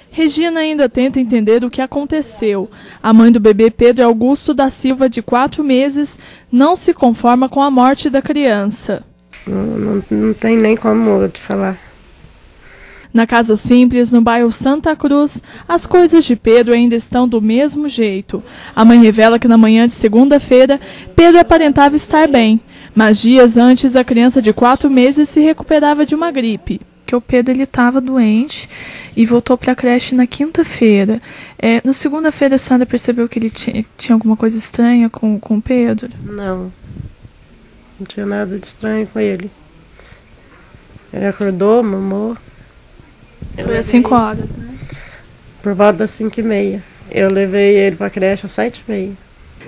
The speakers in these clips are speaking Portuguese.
Regina ainda tenta entender o que aconteceu. A mãe do bebê Pedro Augusto da Silva, de 4 meses, não se conforma com a morte da criança. Não tem nem como eu te falar. Na Casa Simples, no bairro Santa Cruz, as coisas de Pedro ainda estão do mesmo jeito. A mãe revela que na manhã de segunda-feira, Pedro aparentava estar bem, mas dias antes a criança de 4 meses se recuperava de uma gripe. Que o Pedro estava doente e voltou para a creche na quinta-feira. Na segunda-feira a senhora percebeu que ele tinha alguma coisa estranha com o Pedro? Não tinha nada de estranho com ele. Ele acordou, mamou. Foi às 5 horas, né? Por volta das 5h30. Eu levei ele para a creche às 7h30.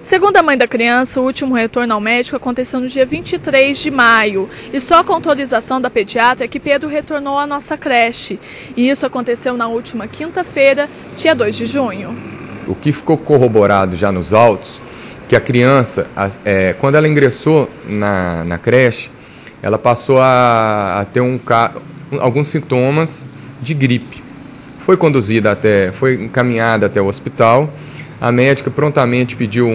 Segundo a mãe da criança, o último retorno ao médico aconteceu no dia 23 de maio. E só com autorização da pediatra é que Pedro retornou à nossa creche. E isso aconteceu na última quinta-feira, dia 2 de junho. O que ficou corroborado já nos autos, que a criança, quando ela ingressou na creche, ela passou a ter alguns sintomas de gripe. Foi encaminhada até o hospital. A médica prontamente pediu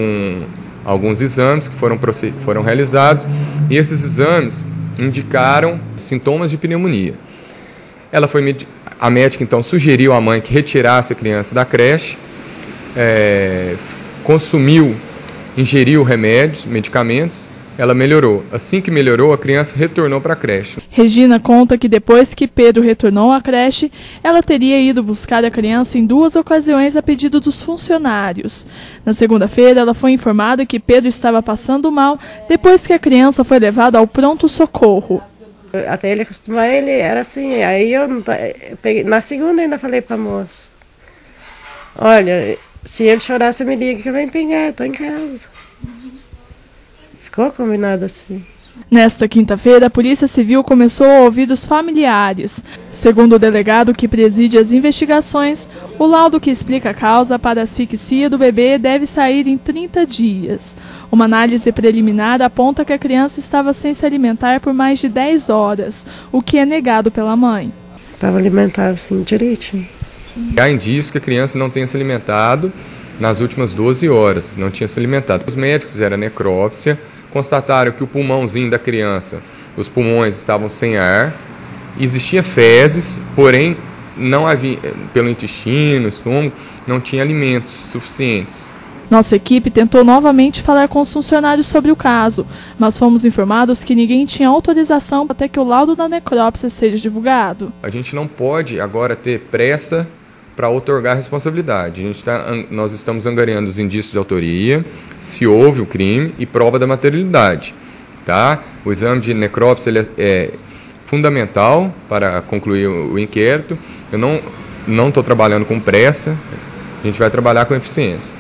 alguns exames que foram realizados e esses exames indicaram sintomas de pneumonia. A médica então sugeriu à mãe que retirasse a criança da creche, ingeriu medicamentos. Ela melhorou. Assim que melhorou, a criança retornou para a creche. Regina conta que depois que Pedro retornou à creche, ela teria ido buscar a criança em 2 ocasiões a pedido dos funcionários. Na segunda-feira, ela foi informada que Pedro estava passando mal depois que a criança foi levada ao pronto-socorro. Até ele acostumar, ele era assim. Aí na segunda ainda falei para a moça: olha, se ele chorar, você me liga que eu venho pegar, estou em casa. Ficou combinado assim. Nesta quinta-feira, a Polícia Civil começou a ouvir os familiares. Segundo o delegado que preside as investigações, o laudo que explica a causa para a asfixia do bebê deve sair em 30 dias. Uma análise preliminar aponta que a criança estava sem se alimentar por mais de 10 horas, o que é negado pela mãe. Estava alimentado assim direitinho. Há indícios que a criança não tenha se alimentado nas últimas 12 horas, não tinha se alimentado. Os médicos fizeram a necrópsia, constataram que o pulmãozinho da criança, os pulmões estavam sem ar, existia fezes, porém não havia, pelo intestino, estômago, não tinha alimentos suficientes. Nossa equipe tentou novamente falar com os funcionários sobre o caso, mas fomos informados que ninguém tinha autorização até que o laudo da necrópsia seja divulgado. A gente não pode agora ter pressa para outorgar a responsabilidade. Nós estamos angariando os indícios de autoria, se houve o crime e prova da materialidade. Tá? O exame de necrópsia é fundamental para concluir o inquérito. Eu não estou trabalhando com pressa, a gente vai trabalhar com eficiência.